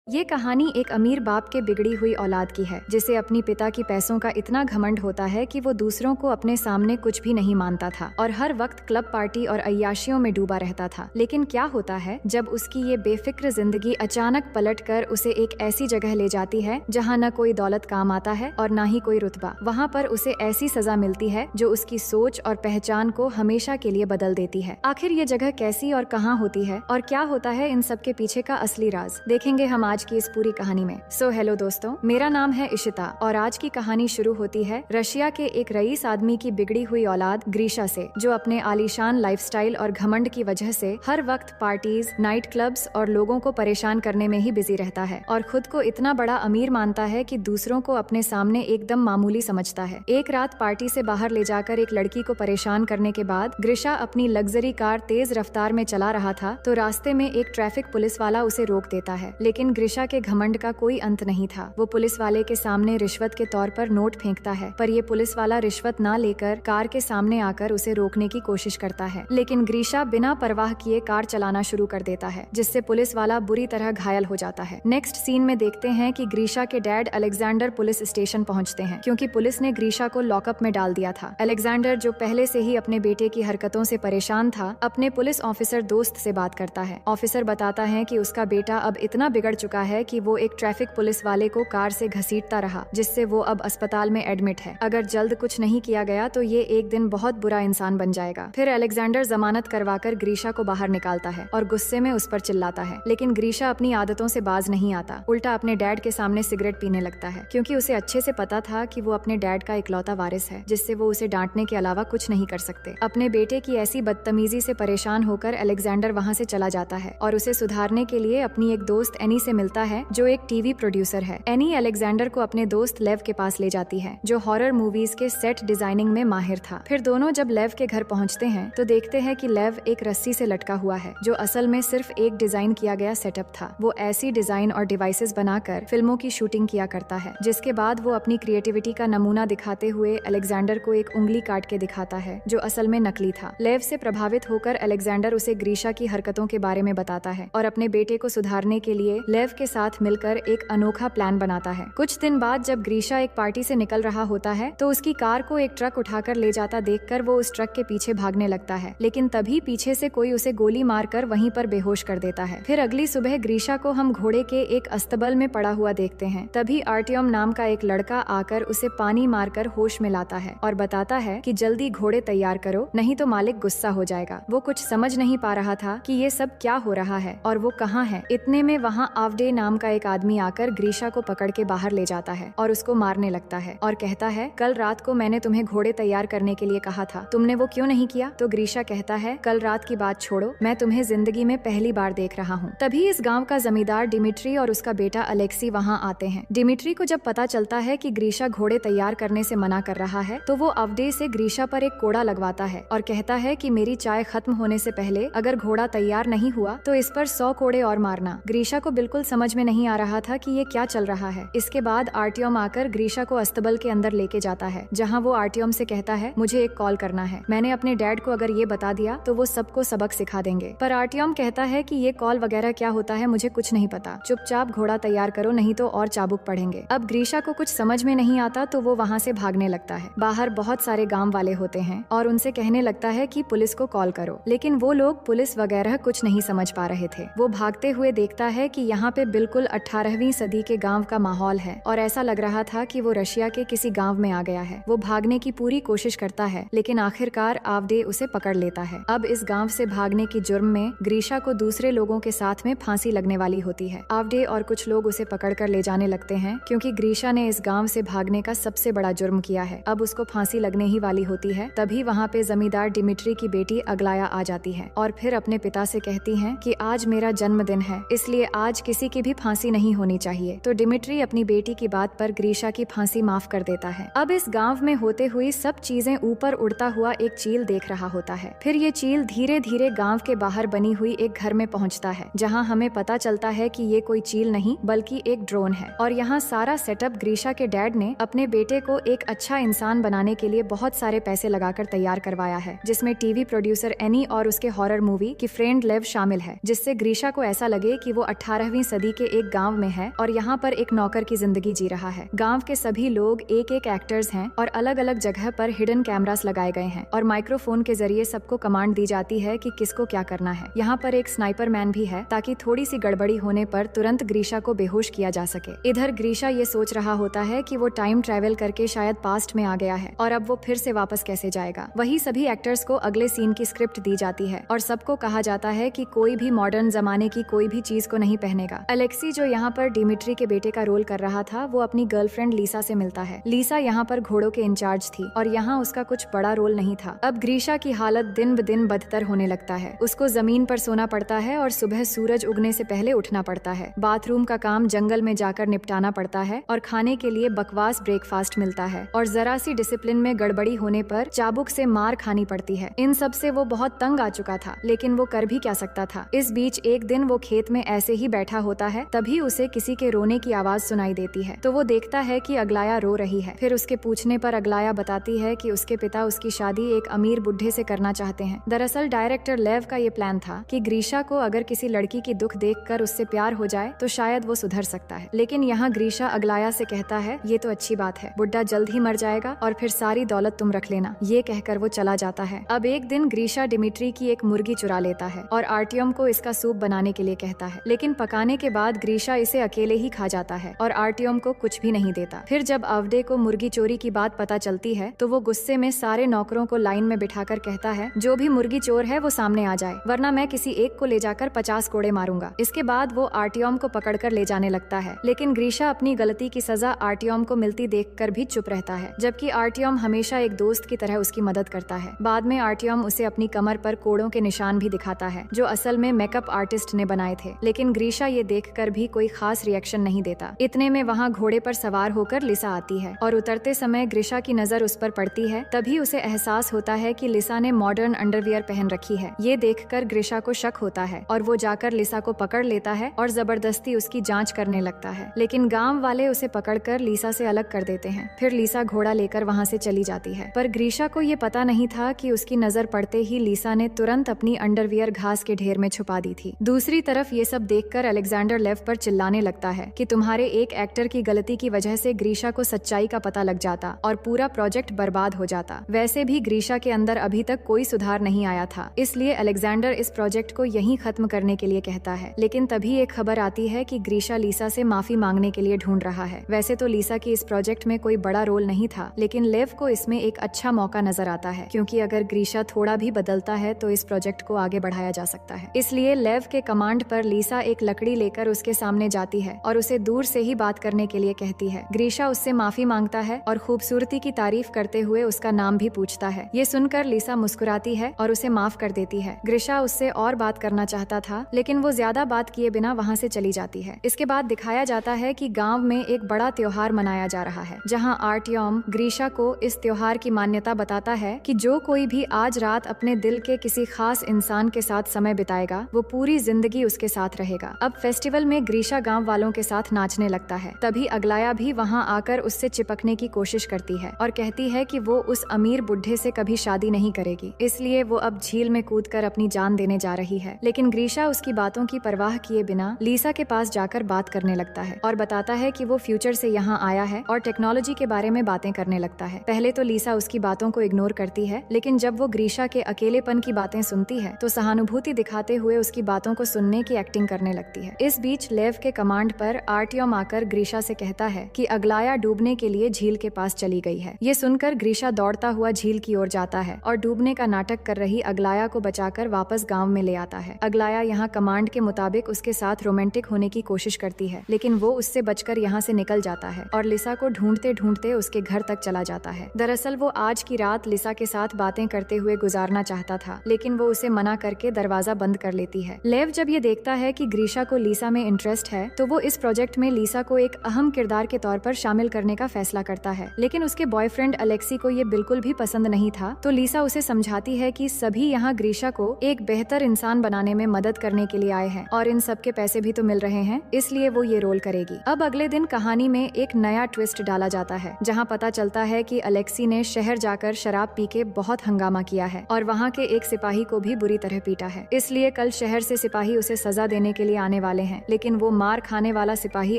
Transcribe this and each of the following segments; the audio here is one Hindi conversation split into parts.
ये कहानी एक अमीर बाप के बिगड़ी हुई औलाद की है, जिसे अपनी पिता की पैसों का इतना घमंड होता है कि वो दूसरों को अपने सामने कुछ भी नहीं मानता था और हर वक्त क्लब पार्टी और अय्याशियों में डूबा रहता था। लेकिन क्या होता है जब उसकी ये बेफिक्र जिंदगी अचानक पलटकर उसे एक ऐसी जगह ले जाती है जहाँ न कोई दौलत काम आता है और न ही कोई रुतबा। वहाँ पर उसे ऐसी सजा मिलती है जो उसकी सोच और पहचान को हमेशा के लिए बदल देती है। आखिर ये जगह कैसी और कहाँ होती है और क्या होता है इन सब के पीछे का असली राज, देखेंगे हम आज की इस पूरी कहानी में। हेलो दोस्तों, मेरा नाम है इशिता और आज की कहानी शुरू होती है रशिया के एक रईस आदमी की बिगड़ी हुई औलाद ग्रीशा से, जो अपने आलीशान लाइफस्टाइल और घमंड की वजह से हर वक्त पार्टीज, नाइट क्लब्स और लोगों को परेशान करने में ही बिजी रहता है और खुद को इतना बड़ा अमीर मानता है कि दूसरों को अपने सामने एकदम मामूली समझता है। एक रात पार्टी से बाहर ले जाकर एक लड़की को परेशान करने के बाद ग्रीशा अपनी लग्जरी कार तेज रफ्तार में चला रहा था तो रास्ते में एक ट्रैफिक पुलिस वाला उसे रोक देता है। लेकिन ग्रीशा के घमंड का कोई अंत नहीं था। वो पुलिस वाले के सामने रिश्वत के तौर पर नोट फेंकता है, पर ये पुलिस वाला रिश्वत ना लेकर कार के सामने आकर उसे रोकने की कोशिश करता है। लेकिन ग्रीशा बिना परवाह किए कार चलाना शुरू कर देता है, जिससे पुलिस वाला बुरी तरह घायल हो जाता है। नेक्स्ट सीन में देखते हैं कि ग्रीशा के डैड अलेक्जेंडर पुलिस स्टेशन पहुंचते हैं, क्योंकि पुलिस ने ग्रीशा को लॉकअप में डाल दिया था। अलेक्जेंडर, जो पहले से ही अपने बेटे की हरकतों से परेशान था, अपने पुलिस ऑफिसर दोस्त से बात करता है। ऑफिसर बताता है कि उसका बेटा अब इतना बिगड़ चुका है कि वो एक ट्रैफिक पुलिस वाले को कार से घसीटता रहा, जिससे वो अब अस्पताल में एडमिट है। अगर जल्द कुछ नहीं किया गया तो ये एक दिन बहुत बुरा इंसान बन जाएगा। फिर अलेक्जेंडर जमानत करवाकर ग्रीशा को बाहर निकालता है और गुस्से में उस पर चिल्लाता है। लेकिन ग्रीशा अपनी आदतों से बाज नहीं आता, उल्टा अपने डैड के सामने सिगरेट पीने लगता है, क्योंकि उसे अच्छे से पता था कि वो अपने डैड का इकलौता वारिस है, जिससे वो उसे डांटने के अलावा कुछ नहीं कर सकते। अपने बेटे की ऐसी बदतमीजी से परेशान होकर अलेक्जेंडर वहाँ से चला जाता है और उसे सुधारने के लिए अपनी एक दोस्त एनी से मिलता है, जो एक टीवी प्रोड्यूसर है। एनी अलेक्जेंडर को अपने दोस्त लेव के पास ले जाती है, जो हॉरर मूवीज के सेट डिजाइनिंग में माहिर था। फिर दोनों जब लेव के घर पहुंचते हैं तो देखते हैं कि लेव एक रस्सी से लटका हुआ है, जो असल में सिर्फ एक डिजाइन किया गया सेटअप था। वो ऐसी डिजाइन और डिवाइसेस बनाकर फिल्मों की शूटिंग किया करता है, जिसके बाद वो अपनी क्रिएटिविटी का नमूना दिखाते हुए अलेक्जेंडर को एक उंगली काट के दिखाता है, जो असल में नकली था। लेव से प्रभावित होकर अलेक्जेंडर उसे ग्रीशा की हरकतों के बारे में बताता है और अपने बेटे को सुधारने के लिए लेव के साथ मिलकर एक अनोखा प्लान बनाता है। कुछ दिन बाद जब ग्रीशा एक पार्टी से निकल रहा होता है तो उसकी कार को एक ट्रक उठाकर ले जाता देखकर वो उस ट्रक के पीछे भागने लगता है, लेकिन तभी पीछे से कोई उसे गोली मारकर वहीं पर बेहोश कर देता है। फिर अगली सुबह ग्रीशा को हम घोड़े के एक अस्तबल में पड़ा हुआ देखते हैं। तभी आर्टियम नाम का एक लड़का आकर उसे पानी मारकर होश में लाता है और बताता है कि जल्दी घोड़े तैयार करो, नहीं तो मालिक गुस्सा हो जाएगा। वो कुछ समझ नहीं पा रहा था कि ये सब क्या हो रहा है और वो कहाँ है। इतने में वहाँ आवडे नाम का एक आदमी आकर ग्रीशा को पकड़ के बाहर ले जाता है और उसको मारने लगता है और कहता है, कल रात को मैंने तुम्हें घोड़े तैयार करने के लिए कहा था, तुमने वो क्यों नहीं किया? तो ग्रीशा कहता है, कल रात की बात छोड़ो, मैं तुम्हें जिंदगी में पहली बार देख रहा हूँ। तभी इस गाँव का जमींदार डिमिट्री और उसका बेटा अलेक्सी वहाँ आते हैं। डिमिट्री को जब पता चलता है कि ग्रीशा घोड़े तैयार करने से मना कर रहा है तो वो अवडे से ग्रीशा पर एक कोड़ा लगवाता है और कहता है कि मेरी चाय खत्म होने से पहले अगर घोड़ा तैयार नहीं हुआ तो इस पर 100 कोड़े और मारना। ग्रीशा को बिल्कुल समझ में नहीं आ रहा था कि ये क्या चल रहा है। इसके बाद आर्टियम आकर ग्रीशा को अस्तबल के अंदर लेके जाता है, जहाँ वो आर्टियम से कहता है, मुझे एक कॉल करना है, मैंने अपने डैड को अगर ये बता दिया तो वो सबको सबक सिखा देंगे। पर आर्टियम कहता है कि ये कॉल वगैरह क्या होता है मुझे कुछ नहीं पता, चुपचाप घोड़ा तैयार करो नहीं तो और चाबुक पड़ेंगे। अब ग्रीशा को कुछ समझ में नहीं आता तो वो वहाँ से भागने लगता है। बाहर बहुत सारे गाँव वाले होते हैं और उनसे कहने लगता है कि पुलिस को कॉल करो, लेकिन वो लोग पुलिस वगैरह कुछ नहीं समझ पा रहे थे। वो भागते हुए देखता है कि यहाँ पे बिल्कुल 18वीं सदी के गांव का माहौल है और ऐसा लग रहा था कि वो रशिया के किसी गांव में आ गया है। वो भागने की पूरी कोशिश करता है, लेकिन आखिरकार आवडे उसे पकड़ लेता है। अब इस गांव से भागने की जुर्म में ग्रीशा को दूसरे लोगों के साथ में फांसी लगने वाली होती है। आवडे और कुछ लोग उसे पकड़कर ले जाने लगते हैं, क्योंकि ग्रीशा ने इस गाँव से भागने का सबसे बड़ा जुर्म किया है। अब उसको फांसी लगने ही वाली होती है। तभी वहाँ पे जमींदार डिमिट्री की बेटी अगलाया आ जाती है और फिर अपने पिता से कहती है कि आज मेरा जन्मदिन है, इसलिए आज किसी की भी फांसी नहीं होनी चाहिए। तो डिमिट्री अपनी बेटी की बात पर ग्रीशा की फांसी माफ कर देता है। अब इस गांव में होते हुए सब चीजें ऊपर उड़ता हुआ एक चील देख रहा होता है। फिर ये चील धीरे धीरे गांव के बाहर बनी हुई एक घर में पहुंचता है, जहां हमें पता चलता है कि ये कोई चील नहीं बल्कि एक ड्रोन है। और यहाँ सारा सेटअप ग्रीशा के डैड ने अपने बेटे को एक अच्छा इंसान बनाने के लिए बहुत सारे पैसे लगाकर तैयार करवाया है, जिसमें टीवी प्रोड्यूसर एनी और उसके हॉरर मूवी की फ्रेंड लेव शामिल है, जिससे ग्रीशा को ऐसा लगे कि वो 18वीं सदी के एक गांव में है और यहाँ पर एक नौकर की जिंदगी जी रहा है। गांव के सभी लोग एक एक एक्टर्स हैं और अलग अलग जगह पर हिडन कैमरास लगाए गए हैं और माइक्रोफोन के जरिए सबको कमांड दी जाती है कि किसको क्या करना है। यहाँ पर एक स्नाइपर मैन भी है ताकि थोड़ी सी गड़बड़ी होने पर तुरंत ग्रीशा को बेहोश किया जा सके। इधर ग्रीशा ये सोच रहा होता है कि वो टाइम ट्रेवल करके शायद पास्ट में आ गया है और अब वो फिर से वापस कैसे जाएगा। वही सभी एक्टर्स को अगले सीन की स्क्रिप्ट दी जाती है और सबको कहा जाता है कि कोई भी मॉडर्न जमाने की कोई भी चीज को नहीं पहनेगा। अलेक्सी जो यहाँ पर डिमिट्री के बेटे का रोल कर रहा था वो अपनी गर्लफ्रेंड लीसा से मिलता है। लीसा यहाँ पर घोड़ों के इंचार्ज थी और यहाँ उसका कुछ बड़ा रोल नहीं था। अब ग्रीशा की हालत दिन ब दिन बदतर होने लगता है। उसको जमीन पर सोना पड़ता है और सुबह सूरज उगने से पहले उठना पड़ता है। बाथरूम का काम जंगल में जाकर निपटाना पड़ता है और खाने के लिए बकवास ब्रेकफास्ट मिलता है और जरा सी डिसिप्लिन में गड़बड़ी होने पर चाबुक से मार खानी पड़ती है। इन सब से वो बहुत तंग आ चुका था, लेकिन वो कर भी क्या सकता था। इस बीच एक दिन वो खेत में ऐसे ही बैठा होता है, तभी उसे किसी के रोने की आवाज सुनाई देती है। तो वो देखता है कि अगलाया रो रही है। फिर उसके पूछने पर अगलाया बताती है कि उसके पिता उसकी शादी एक अमीर बुढ़े से करना चाहते हैं। दरअसल डायरेक्टर लेव का ये प्लान था कि ग्रीशा को अगर किसी लड़की की दुख देखकर उससे प्यार हो जाए तो शायद वो सुधर सकता है। लेकिन यहाँ ग्रीशा अगलाया से कहता है, ये तो अच्छी बात है, बुड्ढा जल्द ही मर जाएगा और फिर सारी दौलत तुम रख लेना। ये कहकर वो चला जाता है। अब एक दिन ग्रीशा डिमिट्री की एक मुर्गी चुरा लेता है और आर्टियम को इसका सूप बनाने के लिए कहता है, लेकिन पकाने के बाद ग्रीशा इसे अकेले ही खा जाता है और आर्टियम को कुछ भी नहीं देता। फिर जब अवडे को मुर्गी चोरी की बात पता चलती है तो वो गुस्से में सारे नौकरों को लाइन में बिठाकर कहता है, जो भी मुर्गी चोर है वो सामने आ जाए, वरना मैं किसी एक को ले जाकर 50 कोड़े मारूंगा। इसके बाद वो आर्टियम को पकड़कर ले जाने लगता है, लेकिन ग्रीशा अपनी गलती की सजा आर्टियम को मिलती देखकर भी चुप रहता है, जबकि आर्टियम हमेशा एक दोस्त की तरह उसकी मदद करता है। बाद में आर्टियम उसे अपनी कमर पर कोड़ों के निशान भी दिखाता है जो असल में मेकअप आर्टिस्ट ने बनाए थे, लेकिन ग्रीशा ये देखकर भी कोई खास रिएक्शन नहीं देता। इतने में वहाँ घोड़े पर सवार होकर लिसा आती है और उतरते समय ग्रीशा की नजर उस पर पड़ती है। तभी उसे एहसास होता है कि लिसा ने मॉडर्न अंडरवियर पहन रखी है। ये देखकर ग्रीशा को शक होता है और वो जाकर लिसा को पकड़ लेता है और जबरदस्ती उसकी जांच करने लगता है, लेकिन गांव वाले उसे पकड़कर लिसा से अलग कर देते हैं। फिर लिसा घोड़ा लेकर वहाँ से चली जाती है, पर ग्रीशा को ये पता नहीं था कि उसकी नजर पड़ते ही लिसा ने तुरंत अपनी अंडरवियर घास के ढेर में छुपा दी थी। दूसरी तरफ ये सब देखकर अलेक्जेंडर लेव पर चिल्लाने लगता है कि तुम्हारे एक एक्टर की गलती की वजह से ग्रीशा को सच्चाई का पता लग जाता और पूरा प्रोजेक्ट बर्बाद हो जाता। वैसे भी ग्रीशा के अंदर अभी तक कोई सुधार नहीं आया था, इसलिए अलेक्जेंडर इस प्रोजेक्ट को यहीं खत्म करने के लिए कहता है। लेकिन तभी एक खबर आती है कि ग्रीशा लिसा से माफी मांगने के लिए ढूंढ रहा है। वैसे तो लिसा की इस प्रोजेक्ट में कोई बड़ा रोल नहीं था, लेकिन लेव को इसमें एक अच्छा मौका नजर आता है, क्योंकि अगर ग्रीशा थोड़ा भी बदलता है तो इस प्रोजेक्ट को आगे बढ़ाया जा सकता है। इसलिए लेव के कमांड पर लिसा एक लकड़ी लेकर उसके सामने जाती है और उसे दूर से ही बात करने के लिए कहती है। ग्रीशा उससे माफी मांगता है और खूबसूरती की तारीफ करते हुए उसका नाम भी पूछता है। ये सुनकर लिसा मुस्कुराती है और उसे माफ कर देती है। ग्रीशा उससे और बात करना चाहता था, लेकिन वो ज्यादा बात किए बिना वहाँ से चली जाती है। इसके बाद दिखाया जाता है कि गांव में एक बड़ा त्योहार मनाया जा रहा है, जहाँ आर्टियम ग्रीशा को इस त्योहार की मान्यता बताता है कि जो कोई भी आज रात अपने दिल के किसी खास इंसान के साथ समय बिताएगा वो पूरी जिंदगी उसके साथ रहेगा। अब फेस्टिवल में ग्रीशा गांव वालों के साथ नाचने लगता है। तभी अगलाया भी वहां आकर उससे चिपकने की कोशिश करती है और कहती है कि वो उस अमीर बुढ़े से कभी शादी नहीं करेगी, इसलिए वो अब झील में कूदकर अपनी जान देने जा रही है। लेकिन ग्रीशा उसकी बातों की परवाह किए बिना लिसा के पास जाकर बात करने लगता है और बताता है कि वो फ्यूचर से यहाँ आया है और टेक्नोलॉजी के बारे में बातें करने लगता है। पहले तो लिसा उसकी बातों को इग्नोर करती है, लेकिन जब वो ग्रीशा के अकेलेपन की बातें सुनती है तो सहानुभूति दिखाते हुए उसकी बातों को सुनने की एक्टिंग करने लगती है। इस बीच लेव के कमांड पर आर्टियम आकर ग्रीशा से कहता है कि अगलाया डूबने के लिए झील के पास चली गई है। ये सुनकर ग्रीशा दौड़ता हुआ झील की ओर जाता है और डूबने का नाटक कर रही अगलाया को बचाकर वापस गांव में ले आता है। अगलाया यहाँ कमांड के मुताबिक उसके साथ रोमांटिक होने की कोशिश करती है, लेकिन वो उससे बचकर यहाँ से निकल जाता है और लिसा को ढूंढते ढूंढते उसके घर तक चला जाता है। दरअसल वो आज की रात लिसा के साथ बातें करते हुए गुजारना चाहता था, लेकिन वो उसे मना करके दरवाजा बंद कर लेती है। लेव जब ये देखता है कि ग्रीशा को लिसा में इंटरेस्ट है तो वो इस प्रोजेक्ट में लिसा को एक अहम किरदार के तौर पर शामिल करने का फैसला करता है। लेकिन उसके बॉयफ्रेंड अलेक्सी को ये बिल्कुल भी पसंद नहीं था, तो लिसा उसे समझाती है कि सभी यहाँ ग्रीशा को एक बेहतर इंसान बनाने में मदद करने के लिए आए हैं और इन सब के पैसे भी तो मिल रहे हैं, इसलिए वो ये रोल करेगी। अब अगले दिन कहानी में एक नया ट्विस्ट डाला जाता है, जहाँ पता चलता है कि अलेक्सी ने शहर जाकर शराब पी के बहुत हंगामा किया है और वहाँ के एक सिपाही को भी बुरी तरह पीटा है। इसलिए कल शहर से सिपाही उसे सजा देने के लिए आने वाले हैं, लेकिन वो मार खाने वाला सिपाही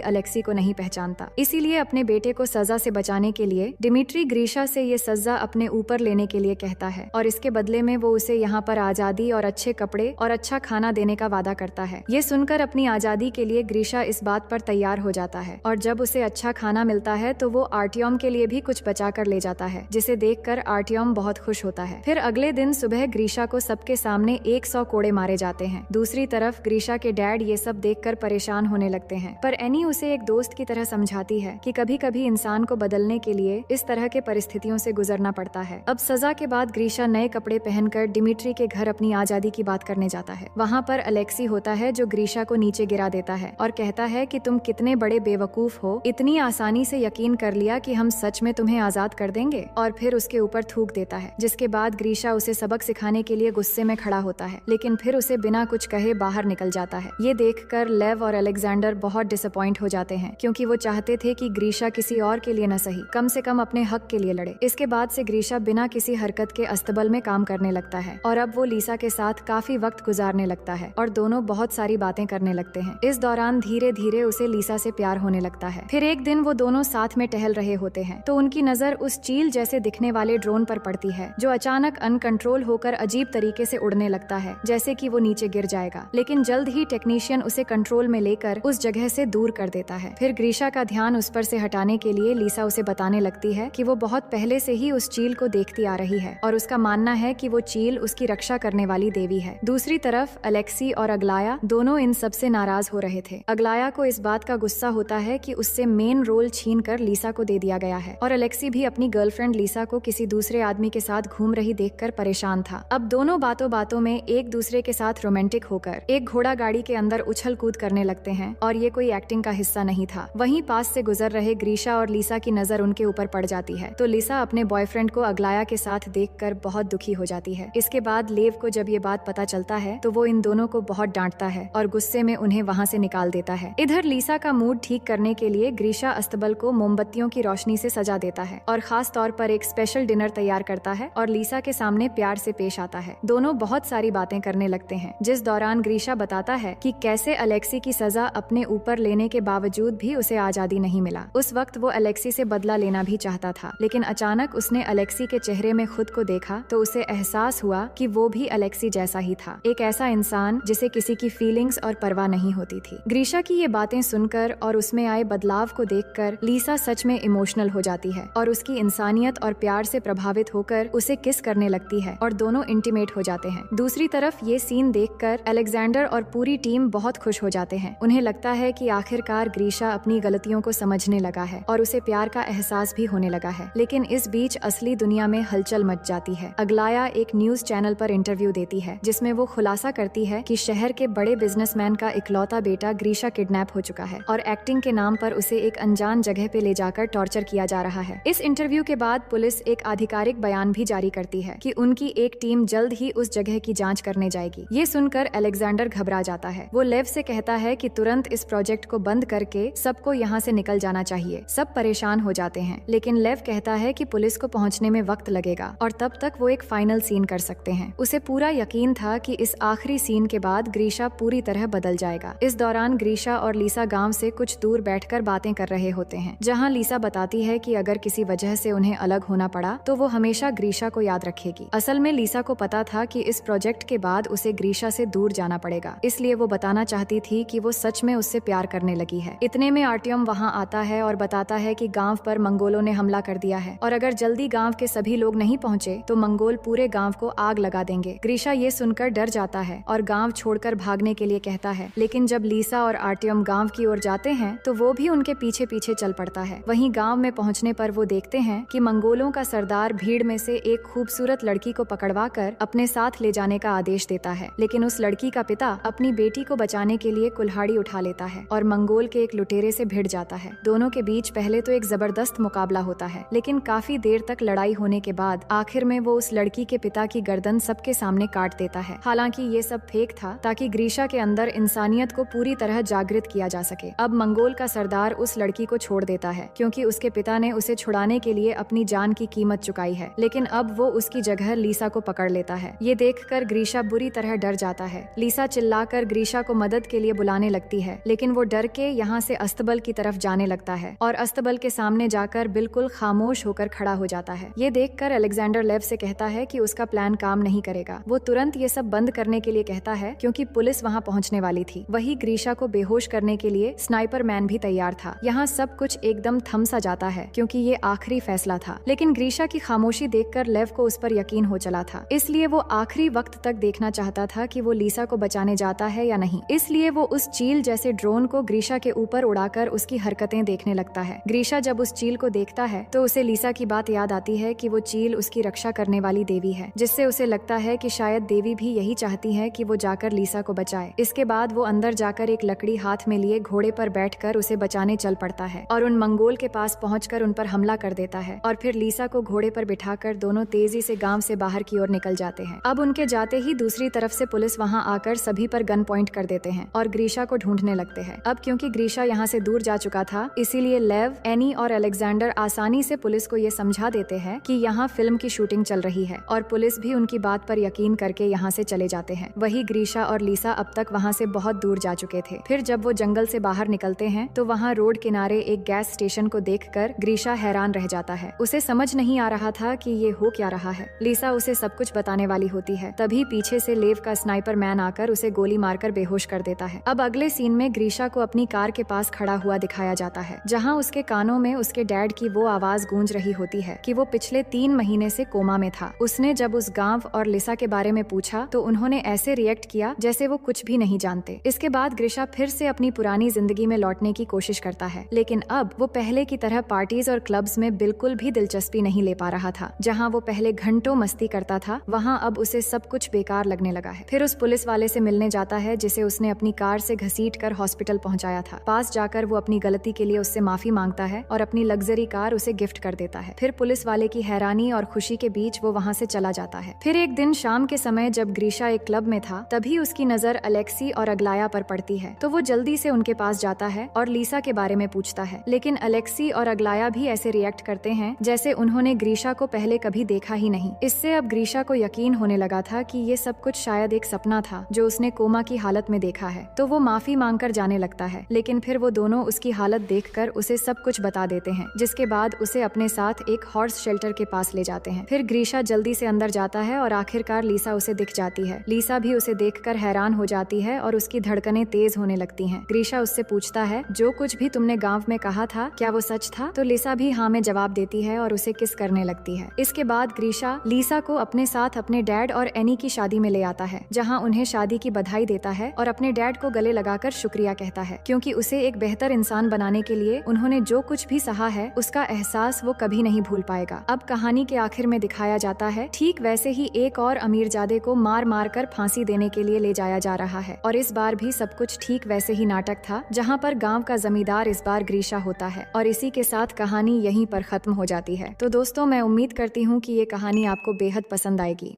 अलेक्सी को नहीं पहचानता। इसीलिए अपने बेटे को सजा से बचाने के लिए डिमिट्री ग्रीशा से ये सजा अपने ऊपर लेने के लिए कहता है और इसके बदले में वो उसे यहाँ पर आजादी और अच्छे कपड़े और अच्छा खाना देने का वादा करता है। ये सुनकर अपनी आजादी के लिए ग्रीशा इस बात पर तैयार हो जाता है और जब उसे अच्छा खाना मिलता है तो वो आर्टियम के लिए भी कुछ बचा कर ले जाता है, जिसे देखकर आर्टियम बहुत खुश होता है। फिर अगले दिन सुबह ग्रीशा को सबके सामने 100 कोड़े मारे जाते हैं। दूसरी तरफ ग्रीशा के डैड ये सब देखकर परेशान होने लगते हैं, पर एनी उसे एक दोस्त की तरह समझाती है कि कभी कभी इंसान को बदलने के लिए इस तरह के परिस्थितियों से गुजरना पड़ता है। अब सजा के बाद ग्रीशा नए कपड़े पहनकर डिमिट्री के घर अपनी आजादी की बात करने जाता है। वहाँ पर अलेक्सी होता है जो ग्रीशा को नीचे गिरा देता है और कहता है कि तुम कितने बड़े बेवकूफ हो, इतनी आसानी से यकीन कर लिया कि हम सच में तुम्हें आजाद कर देंगे, और फिर उसके ऊपर थूक देता है। जिसके बाद ग्रीशा उसे सबक सिखाने के लिए गुस्से में खड़ा होता है, लेकिन फिर उसे बिना कुछ कहे बाहर निकल जाता है। ये देखकर लेव और अलेक्जेंडर बहुत डिसअपॉइंट हो जाते हैं, क्योंकि वो चाहते थे कि ग्रीशा किसी और के लिए न सही, कम से कम अपने हक के लिए लड़े। इसके बाद से ग्रीशा बिना किसी हरकत के अस्तबल में काम करने लगता है और अब वो लीसा के साथ काफी वक्त गुजारने लगता है और दोनों बहुत सारी बातें करने लगते हैं। इस दौरान धीरे धीरे उसे लीसा से प्यार होने लगता है। फिर एक दिन वो दोनों साथ में टहल रहे होते हैं तो उनकी नजर उस चील जैसे दिखने वाले ड्रोन पर पड़ती है, जो अचानक अनकंट्रोल होकर अजीब तरीके से उड़ने लगता है, जैसे कि वो नीचे गिर जाएगा। लेकिन जल्द ही टेक्नीशियन उसे कंट्रोल में लेकर उस जगह से दूर कर देता है। फिर ग्रीशा का ध्यान उस पर से हटाने के लिए लीसा उसे बताने लगती है कि वो बहुत पहले से ही उस चील को देखती आ रही है और उसका मानना है कि वो चील उसकी रक्षा करने वाली देवी है। दूसरी तरफ अलेक्सी और अगलाया दोनों इन सब से नाराज हो रहे थे। अगलाया को इस बात का गुस्सा होता है कि उससे मेन रोल छीन कर लीसा को दे दिया गया है और अलेक्सी भी अपनी गर्लफ्रेंड लीसा को किसी दूसरे आदमी के साथ घूम रही देखकर परेशान था। अब दोनों बातों बातों में एक दूसरे के साथ रोमांटिक होकर एक घोड़ा गाड़ी के अंदर उछल कूद करने लगते हैं और ये कोई एक्टिंग का हिस्सा नहीं था। वहीं पास से गुजर रहे ग्रीशा और लीसा की नजर उनके ऊपर पड़ जाती है तो लीसा अपने बॉयफ्रेंड को अगलाया के साथ देखकर बहुत दुखी हो जाती है। इसके बाद लेव को जब ये बात पता चलता है तो वो इन दोनों को बहुत डांटता है और गुस्से में उन्हें वहाँ से निकाल देता है। इधर लीसा का मूड ठीक करने के लिए ग्रीशा अस्तबल को मोमबत्तियों की रोशनी से सजा देता है और खास तौर पर एक स्पेशल डिनर तैयार करता है और लीसा के सामने प्यार से पेश आता है। दोनों बहुत सारी बातें करने लगते हैं, जिस दौरान ग्रीशा बताता है कि कैसे अलेक्सी की सजा अपने ऊपर लेने के बावजूद भी उसे आजादी नहीं मिला। उस वक्त वो अलेक्सी से बदला लेना भी चाहता था, लेकिन अचानक उसने अलेक्सी के चेहरे में खुद को देखा तो उसे एहसास हुआ कि वो भी अलेक्सी जैसा ही था, एक ऐसा इंसान जिसे किसी की फीलिंग्स और परवाह नहीं होती थी। ग्रीशा की ये बातें सुनकर और उसमें आए बदलाव को देखकर लीसा सच में इमोशनल हो जाती है और उसकी इंसानियत और प्यार से प्रभावित होकर उसे किस करने लगती है और दोनों इंटीमेट हो जाते हैं। दूसरी तरफ ये सीन देखकर अलेक्जेंडर और पूरी टीम बहुत खुश हो जाते हैं। उन्हें लगता है कि आखिरकार ग्रीशा अपनी गलतियों को समझने लगा है और उसे प्यार का एहसास भी होने लगा है। लेकिन इस बीच असली दुनिया में हलचल मच जाती है। अगलाया एक न्यूज चैनल पर इंटरव्यू देती है जिसमें वो खुलासा करती है कि शहर के बड़े बिजनेसमैन का इकलौता बेटा ग्रीशा किडनैप हो चुका है और एक्टिंग के नाम पर उसे एक अनजान जगह पे ले जाकर टॉर्चर किया जा रहा है। इस इंटरव्यू के बाद पुलिस एक आधिकारिक बयान भी जारी करती है कि उनकी एक टीम जल्द ही उस जगह की जांच करने जाएगी। ये सुनकर अलेक्जेंडर घबरा जाता है। वो लेव से कहता है कि तुरंत इस प्रोजेक्ट को बंद करके सबको यहाँ से निकल जाना चाहिए। सब परेशान हो जाते हैं, लेकिन लेव कहता है कि पुलिस को पहुँचने में वक्त लगेगा और तब तक वो एक फाइनल सीन कर सकते हैं। उसे पूरा यकीन था कि इस आखिरी सीन के बाद ग्रीशा पूरी तरह बदल जाएगा। इस दौरान ग्रीशा और लीसा गांव से कुछ दूर बैठकर बातें कर रहे होते हैं, जहां लीसा बताती है कि अगर किसी वजह से उन्हें अलग होना पड़ा तो वो हमेशा ग्रीशा को याद रखेगी। असल में लीसा को पता था कि इस प्रोजेक्ट के बाद उसे ग्रीशा से दूर जाना पड़ेगा, इसलिए वो बताना चाहती थी कि वो सच में उससे प्यार करने लगी है। इतने में आर्टियम वहाँ आता है और बताता है कि गाँव पर मंगोलों ने हमला कर दिया है और अगर जल्दी गाँव के सभी लोग नहीं पहुँचे तो मंगोल पूरे गाँव को आग लगा देंगे। ग्रीशा ये सुनकर डर जाता है और गाँव छोड़कर भागने के लिए कहता है, लेकिन जब लीसा और आर्टियम गाँव की ओर जाते हैं तो वो भी उनके पीछे पीछे चल पड़ता है। वहीं गांव में पहुंचने पर वो देखते हैं कि मंगोलों का सरदार भीड़ में से एक खूबसूरत लड़की को पकड़वाकर अपने साथ ले जाने का आदेश देता है, लेकिन उस लड़की का पिता अपनी बेटी को बचाने के लिए कुल्हाड़ी उठा लेता है और मंगोल के एक लुटेरे से भिड़ जाता है। दोनों के बीच पहले तो एक जबरदस्त मुकाबला होता है, लेकिन काफी देर तक लड़ाई होने के बाद आखिर में वो उस लड़की के पिता की गर्दन सबके सामने काट देता है। हालांकि ये सब फेक था ताकि ग्रीशा के अंदर इंसानियत को पूरी तरह जागृत किया जा सके। अब मंगोल का सरदार उस लड़की को छोड़ देता है क्योंकि उसके पिता ने उसे छुड़ाने के लिए अपनी जान की कीमत चुकाई है, लेकिन अब वो उसकी जगह लीसा को पकड़ लेता है। ये देखकर ग्रीशा बुरी तरह डर जाता है। लीसा चिल्लाकर ग्रीशा को मदद के लिए बुलाने लगती है, लेकिन वो डर के यहाँ से अस्तबल की तरफ जाने लगता है और अस्तबल के सामने जाकर बिल्कुल खामोश होकर खड़ा हो जाता है। ये देखकर अलेक्जेंडर लेव से कहता है कि उसका प्लान काम नहीं करेगा। वो तुरंत ये सब बंद करने के लिए कहता है क्योंकि पुलिस वहाँ पहुँचने वाली थी। वही ग्रीशा को बेहोश करने के लिए स्नाइपर मैन भी तैयार था। यहाँ सब कुछ एकदम थम सा जाता है क्योंकि ये आखिरी फैसला था, लेकिन ग्रीशा की खामोशी देखकर लेव को उस पर यकीन हो चला था। इसलिए वो आखिरी वक्त तक देखना चाहता था कि वो लीसा को बचाने जाता है या नहीं। इसलिए वो उस चील जैसे ड्रोन को ग्रीशा के ऊपर उड़ाकर उसकी हरकतें देखने लगता है। ग्रीशा जब उस चील को देखता है तो उसे लीसा की बात याद आती है कि वो चील उसकी रक्षा करने वाली देवी है, जिससे उसे लगता है कि शायद देवी भी यही चाहती है कि वो जाकर लीसा को बचाए। इसके बाद वो अंदर जाकर एक लकड़ी हाथ में लिए घोड़े पर बैठकर उसे बचाने चल पड़ता है और उन मंगोल के पास पहुंचकर उन पर हमला कर देता है और फिर लीसा को घोड़े पर बिठाकर दोनों तेजी से गांव से बाहर की ओर निकल जाते हैं। अब उनके जाते ही दूसरी तरफ से पुलिस वहां आकर सभी पर गन पॉइंट कर देते हैं और ग्रीशा को ढूंढने लगते हैं। अब क्योंकि ग्रीशा यहाँ से दूर जा चुका था, इसीलिए लेव, एनी और अलेक्जेंडर आसानी से पुलिस को ये समझा देते हैं कि यहाँ फिल्म की शूटिंग चल रही है और पुलिस भी उनकी बात पर यकीन करके यहाँ से चले जाते हैं। वही ग्रीशा और लीसा अब तक वहाँ से बहुत दूर जा चुके थे। फिर जब वो जंगल से बाहर निकलते हैं तो वहाँ रोड किनारे एक गैस स्टेशन को देखकर ग्रीशा हैरान रह जाता है। उसे समझ नहीं आ रहा था कि ये हो क्या रहा है। लीसा उसे सब कुछ बताने वाली होती है, तभी पीछे से लेव का स्नाइपर मैन आकर उसे गोली मारकर बेहोश कर देता है। अब अगले सीन में ग्रीशा को अपनी कार के पास खड़ा हुआ दिखाया जाता है, जहाँ उसके कानों में उसके डैड की वो आवाज गूंज रही होती है कि वो पिछले 3 महीने से कोमा में था। उसने जब उस गांव और लिसा के बारे में पूछा तो उन्होंने ऐसे रिएक्ट किया जैसे वो कुछ भी नहीं जानते। इसके बाद ग्रीशा फिर से अपनी पुरानी जिंदगी में लौटने की कोशिश करता है, लेकिन अब वो पहले की तरह पार्टीज और क्लब्स में बिल्कुल भी दिलचस्पी नहीं ले पा रहा था। जहाँ वो पहले घंटों मस्ती करता था, वहाँ अब उसे सब कुछ बेकार लगने लगा है। फिर उस पुलिस वाले से मिलने जाता है जिसे उसने अपनी कार से घसीटकर हॉस्पिटल पहुंचाया था। पास जाकर वो अपनी गलती के लिए उससे माफी मांगता है और अपनी लग्जरी कार उसे गिफ्ट कर देता है। फिर पुलिस वाले की हैरानी और खुशी के बीच वो वहाँ से चला जाता है। फिर एक दिन शाम के समय जब ग्रीशा एक क्लब में था, तभी उसकी नजर अलेक्सी और अग्लाया पर पड़ती है, तो वो जल्दी से उनके पास जाता है और लीसा के बारे में पूछता है। लेकिन अलेक्सी और अग्लाया भी ऐसे रिएक्ट करते हैं जैसे उन्होंने ग्रीशा को पहले कभी देखा ही नहीं। इससे अब ग्रीशा को यकीन होने लगा था कि ये सब कुछ शायद एक सपना था जो उसने कोमा की हालत में देखा है, तो वो माफी मांगकर जाने लगता है। लेकिन फिर वो दोनों उसकी हालत देखकर उसे सब कुछ बता देते हैं, जिसके बाद उसे अपने साथ एक हॉर्स शेल्टर के पास ले जाते हैं। फिर ग्रीशा जल्दी से अंदर जाता है और आखिरकार लीसा उसे दिख जाती है। लीसा भी उसे देखकर हैरान हो जाती है और उसकी धड़कनें तेज होने लगती हैं। ग्रीशा उससे पूछता है, जो कुछ भी तुमने गांव में कहा था क्या वो सच था? तो लीसा भी हाँ में जवाब देती है और उसे किस करने लगती है। इसके बाद ग्रीशा लीसा को अपने साथ अपने डैड और एनी की शादी में ले आता है, जहाँ उन्हें शादी की बधाई देता है और अपने डैड को गले लगाकर शुक्रिया कहता है, क्योंकि उसे एक बेहतर इंसान बनाने के लिए उन्होंने जो कुछ भी सहा है उसका एहसास वो कभी नहीं भूल पाएगा। अब कहानी के आखिर में दिखाया जाता है ठीक वैसे ही एक और अमीरजादे को मार मार कर फांसी देने के लिए ले जाया जा रहा है, और इस बार भी सब कुछ ठीक वैसे ही नाटक था, जहाँ पर गाँव का जमींदार इस बार ग्रीशा होता है। और इसी के साथ कहानी यहीं पर खत्म हो जाती है। तो दोस्तों, मैं उम्मीद करती हूँ कि ये कहानी आपको बेहद पसंद आएगी।